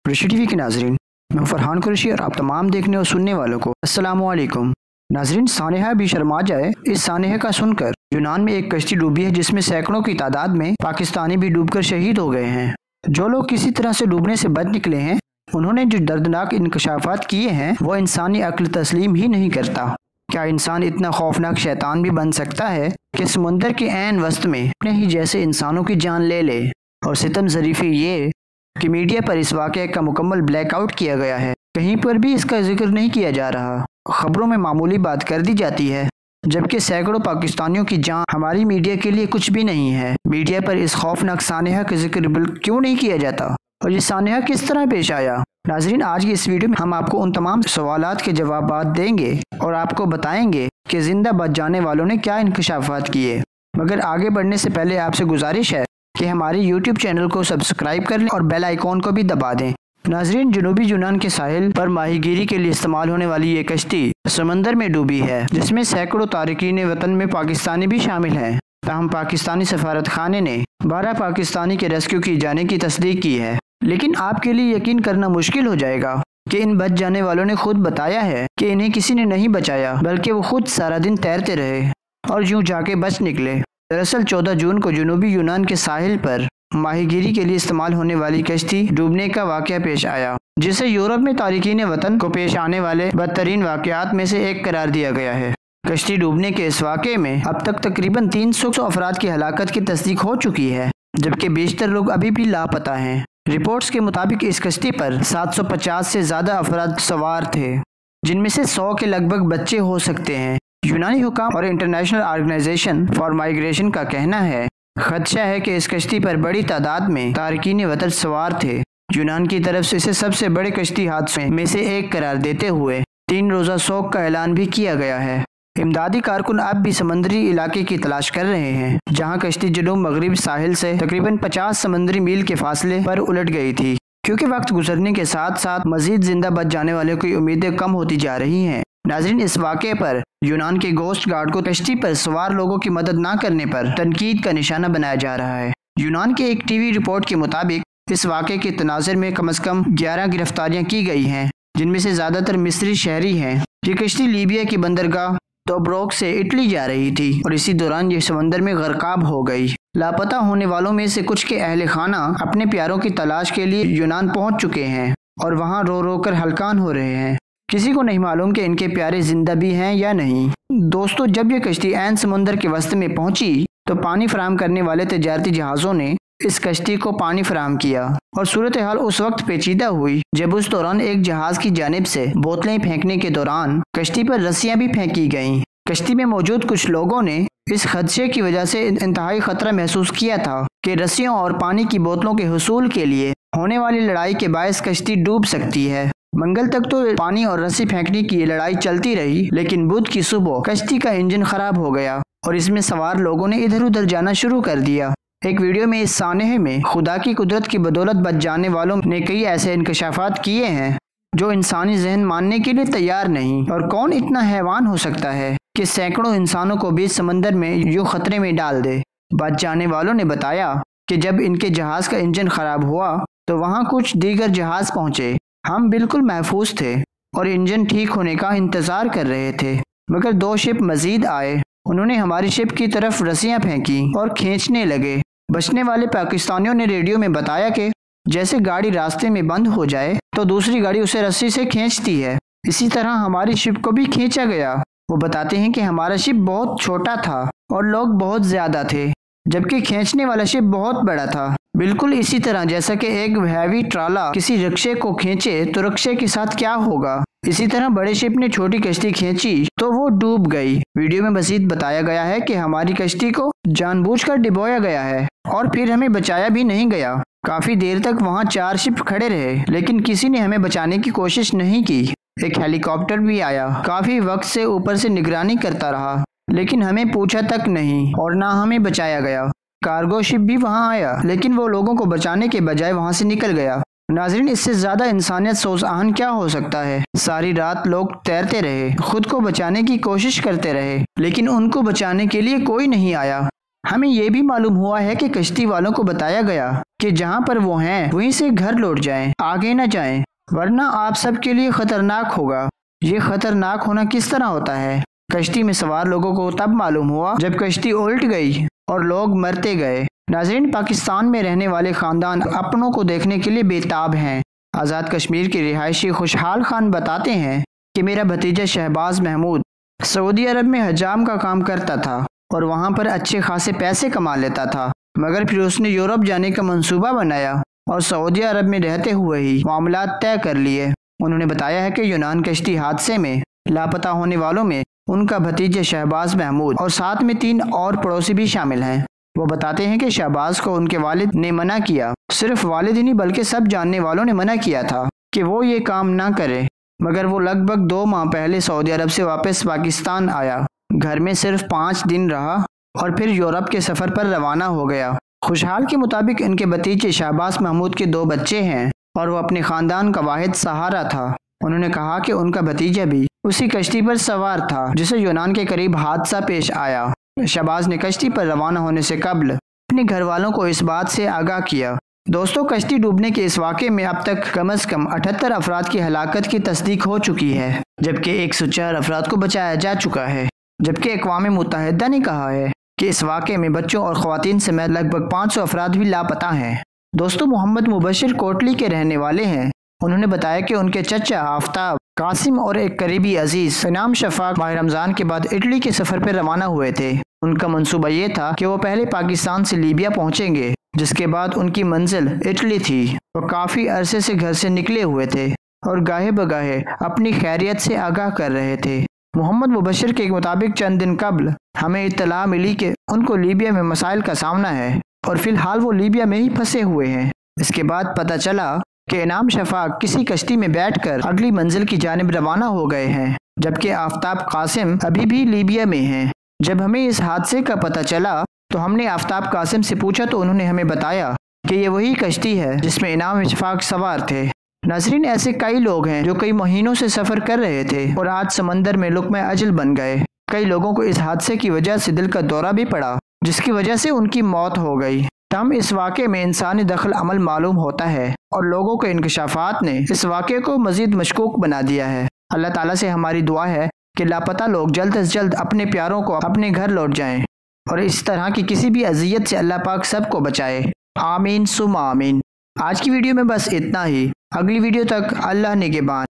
Qureshi TV के नाजरीन, मैं फरहान कुरैशी और आप तमाम देखने और सुनने वालों को अस्सलामु अलैकुम। नाजरीन, सानेहा भी शर्मा जाए इस सानेहा का सुनकर। यूनान में एक कश्ती डूबी है जिसमें सैकड़ों की तादाद में पाकिस्तानी भी डूबकर शहीद हो गए हैं। जो लोग किसी तरह से डूबने से बच निकले हैं, उन्होंने जो दर्दनाक इंकशाफात किए हैं वो इंसानी अक्ल तस्लीम ही नहीं करता। क्या इंसान इतना खौफनाक शैतान भी बन सकता है कि समुंदर के ऐन वस्त में अपने ही जैसे इंसानों की जान ले ले? और सितम ज़रीफ़ी ये कि मीडिया पर इस वाक़े का मुकम्मल ब्लैकआउट किया गया है। कहीं पर भी इसका जिक्र नहीं किया जा रहा। खबरों में मामूली बात कर दी जाती है, जबकि सैकड़ों पाकिस्तानियों की जान हमारी मीडिया के लिए कुछ भी नहीं है। मीडिया पर इस खौफनाक सानेहा का जिक्र क्यों नहीं किया जाता और ये सानेहा किस तरह पेश आया? नाजरीन, आज की इस वीडियो में हम आपको उन तमाम सवालात के जवाब देंगे और आपको बताएंगे कि जिंदा बच जाने वालों ने क्या इंकशाफात किए। मगर आगे बढ़ने से पहले आपसे गुजारिश है कि हमारे YouTube चैनल को सब्सक्राइब कर लें और बेल आइकॉन को भी दबा दें। नाजरीन, जनूबी यूनान के साहिल पर माहीगीरी के लिए इस्तेमाल होने वाली ये कश्ती समंदर में डूबी है, जिसमें सैकड़ों तारिकीन वतन में पाकिस्तानी भी शामिल हैं। ताहम पाकिस्तानी सफारत खाने ने 12 पाकिस्तानी के रेस्क्यू किए जाने की तस्दीक की है। लेकिन आपके लिए यकीन करना मुश्किल हो जाएगा कि इन बच जाने वालों ने खुद बताया है कि इन्हें किसी ने नहीं बचाया, बल्कि वो खुद सारा दिन तैरते रहे और यूं जाके बच निकले। दरअसल 14 जून को जनूबी यूनान के साहिल पर माहीगीरी के लिए इस्तेमाल होने वाली कश्ती डूबने का वाक़या पेश आया, जिसे यूरोप में तारिकीन वतन को पेश आने वाले बदतरीन वाक़यात में से एक करार दिया गया है। कश्ती डूबने के इस वाक़े में अब तक तकरीबन 300 अफराद की हलाकत की तस्दीक हो चुकी है, जबकि बेशतर लोग अभी भी लापता हैं। रिपोर्ट्स के मुताबिक इस कश्ती पर 750 से ज़्यादा अफराद सवार थे, जिनमें से 100 के लगभग बच्चे हो सकते हैं। यूनानी हुकाम और इंटरनेशनल ऑर्गेनाइजेशन फॉर माइग्रेशन का कहना है खदशा है कि इस कश्ती पर बड़ी तादाद में तारकीन वतन सवार थे। यूनान की तरफ से इसे सबसे बड़े कश्ती हादसों में से एक करार देते हुए 3 रोज़ा शोक का ऐलान भी किया गया है। इमदादी कारकुन अब भी समंदरी इलाके की तलाश कर रहे हैं, जहां कश्ती जनूब मगरिब साहिल से तकरीबन 50 समंदरी मील के फासले पर उलट गई थी। क्योंकि वक्त गुजरने के साथ साथ मजीद जिंदा बच जाने वालों की उम्मीदें कम होती जा रही हैं। नाजरीन, इस वाक़े पर यूनान के गोस्ट गार्ड को कश्ती पर सवार लोगों की मदद न करने पर तनकीद का निशाना बनाया जा रहा है। यूनान के एक टीवी रिपोर्ट के मुताबिक इस वाक़े के तनाज़ुर में कम से कम 11 गिरफ्तारियां की गई हैं, जिनमें से ज़्यादातर मिस्री शहरी हैं। ये कश्ती लीबिया की बंदरगाह तोब्रुक से इटली जा रही थी और इसी दौरान ये समंदर में गर्काब हो गई। लापता होने वालों में से कुछ के अहले खाना अपने प्यारों की तलाश के लिए यूनान पहुंच चुके हैं और वहां रो रो कर हलकान हो रहे हैं। किसी को नहीं मालूम कि इनके प्यारे जिंदा भी हैं या नहीं। दोस्तों, जब ये कश्ती ऐन समुंदर के वस्त में पहुंची तो पानी फराहम करने वाले तजारती जहाज़ों ने इस कश्ती को पानी फराहम किया और सूरत हाल उस वक्त पेचीदा हुई जब उस दौरान एक जहाज की जानिब से बोतलें फेंकने के दौरान कश्ती पर रस्सियां भी फेंकी गईं। कश्ती में मौजूद कुछ लोगों ने इस खदशे की वजह से इंतहाई खतरा महसूस किया था कि रस्सियों और पानी की बोतलों के हुसूल के लिए होने वाली लड़ाई के बायस कश्ती डूब सकती है। मंगल तक तो पानी और रस्सी फेंकने की लड़ाई चलती रही, लेकिन बुध की सुबह कश्ती का इंजन खराब हो गया और इसमें सवार लोगों ने इधर उधर जाना शुरू कर दिया। एक वीडियो में इस सानेहे में खुदा की कुदरत की बदौलत बच जाने वालों ने कई ऐसे इंकशाफात किए हैं जो इंसानी जहन मानने के लिए तैयार नहीं। और कौन इतना हैवान हो सकता है कि सैकड़ों इंसानों को बीच समंदर में यूं खतरे में डाल दे? बच जाने वालों ने बताया कि जब इनके जहाज का इंजन खराब हुआ तो वहां कुछ दीगर जहाज पहुंचे। हम बिल्कुल महफूज थे और इंजन ठीक होने का इंतजार कर रहे थे, मगर 2 शिप मजीद आए। उन्होंने हमारी शिप की तरफ रस्सियां फेंकी और खींचने लगे। बचने वाले पाकिस्तानियों ने रेडियो में बताया कि जैसे गाड़ी रास्ते में बंद हो जाए तो दूसरी गाड़ी उसे रस्सी से खींचती है। इसी तरह हमारी शिप को भी खींचा गया। वो बताते हैं कि हमारा शिप बहुत छोटा था और लोग बहुत ज्यादा थे, जबकि खींचने वाला शिप बहुत बड़ा था। बिल्कुल इसी तरह जैसा कि एक हैवी ट्राला किसी रिक्शे को खींचे तो रिक्शे के साथ क्या होगा, इसी तरह बड़े शिप ने छोटी कश्ती खींची तो वो डूब गई। वीडियो में मजीद बताया गया है कि हमारी कश्ती को जानबूझकर डुबोया गया है और फिर हमें बचाया भी नहीं गया। काफी देर तक वहाँ 4 शिप खड़े रहे, लेकिन किसी ने हमें बचाने की कोशिश नहीं की। एक हेलीकॉप्टर भी आया, काफी वक्त से ऊपर से निगरानी करता रहा, लेकिन हमें पूछा तक नहीं और ना हमें बचाया गया। कार्गो शिप भी वहां आया, लेकिन वो लोगों को बचाने के बजाय वहां से निकल गया। नाजरीन, इससे ज्यादा इंसानियत सोच आहन क्या हो सकता है? सारी रात लोग तैरते रहे, खुद को बचाने की कोशिश करते रहे, लेकिन उनको बचाने के लिए कोई नहीं आया। हमें ये भी मालूम हुआ है कि कश्ती वालों को बताया गया कि जहाँ पर वो हैं वहीं से घर लौट जाएं, आगे न जाएं, वरना आप सबके लिए खतरनाक होगा। ये खतरनाक होना किस तरह होता है? कश्ती में सवार लोगों को तब मालूम हुआ जब कश्ती उल्ट गई और लोग मरते गए। नाज़रीन, पाकिस्तान में रहने वाले खानदान अपनों को देखने के लिए बेताब हैं। आज़ाद कश्मीर के रिहायशी खुशहाल खान बताते हैं कि मेरा भतीजा शहबाज महमूद सऊदी अरब में हजाम का काम करता था और वहाँ पर अच्छे खासे पैसे कमा लेता था, मगर फिर उसने यूरोप जाने का मंसूबा बनाया और सऊदी अरब में रहते हुए ही मामलात तय कर लिए। उन्होंने बताया है कि यूनान कश्ती हादसे में लापता होने वालों में उनका भतीजा शहबाज महमूद और साथ में 3 और पड़ोसी भी शामिल हैं। वो बताते हैं कि शहबाज को उनके वालिद ने मना किया। सिर्फ वालिद ही नहीं बल्कि सब जानने वालों ने मना किया था कि वो ये काम ना करे, मगर वो लगभग 2 माह पहले सऊदी अरब से वापस पाकिस्तान आया। घर में सिर्फ 5 दिन रहा और फिर यूरोप के सफ़र पर रवाना हो गया। खुशहाल के मुताबिक इनके भतीजे शहबाज महमूद के 2 बच्चे हैं और वो अपने ख़ानदान का वाहिद सहारा था। उन्होंने कहा कि उनका भतीजा भी उसी कश्ती पर सवार था जिसे यूनान के करीब हादसा पेश आया। शहबाज ने कश्ती पर रवाना होने से कबल अपने घर वालों को इस बात से आगाह किया। दोस्तों, कश्ती डूबने के इस वाक़े में अब तक कम से कम 78 अफराद की हलाकत की तस्दीक हो चुकी है, जबकि 104 अफराद को बचाया जा चुका है। जबकि अक़वाम मुत्तहिदा ने कहा है कि इस वाक़े में बच्चों और ख़वातीन समेत लगभग 500 अफराद भी लापता हैं। दोस्तों, मोहम्मद मुबशिर कोटली के रहने वाले हैं। उन्होंने बताया कि उनके चचा आफ्ताब, कासिम और एक करीबी अजीज इनाम शफाक माह रमज़ान के बाद इटली के सफ़र पर रवाना हुए थे। उनका मंसूबा ये था कि वो पहले पाकिस्तान से लीबिया पहुंचेंगे, जिसके बाद उनकी मंजिल इटली थी। वो काफ़ी अरसे से घर से निकले हुए थे और गाहे बगाहे अपनी खैरियत से आगाह कर रहे थे। मोहम्मद मुबशिर के मुताबिक चंद दिन कबल हमें इत्तला मिली कि उनको लीबिया में मसाइल का सामना है और फिलहाल वो लीबिया में ही फंसे हुए हैं। इसके बाद पता चला कि इनाम शफाक किसी कश्ती में बैठकर अगली मंजिल की जानिब रवाना हो गए हैं, जबकि आफ्ताब कासिम अभी भी लीबिया में हैं। जब हमें इस हादसे का पता चला तो हमने आफ्ताब कासिम से पूछा तो उन्होंने हमें बताया कि ये वही कश्ती है जिसमें इनाम शफाक सवार थे। नाज़रीन, ऐसे कई लोग हैं जो कई महीनों से सफ़र कर रहे थे और आज समंदर में लुक़्मा अजल बन गए। कई लोगों को इस हादसे की वजह से दिल का दौरा भी पड़ा, जिसकी वजह से उनकी मौत हो गई। तमाम इस वाक़े में इंसानी दखल अमल मालूम होता है और लोगों के इंकशाफात ने इस वाक़े को मज़ीद मशकूक बना दिया है। अल्लाह ताला से हमारी दुआ है कि लापता लोग जल्द से जल्द अपने प्यारों को अपने घर लौट जाएं और इस तरह की किसी भी अजियत से अल्लाह पाक सबको बचाए। आमीन सुम आमीन। आज की वीडियो में बस इतना ही। अगली वीडियो तक अल्लाह निगहबान।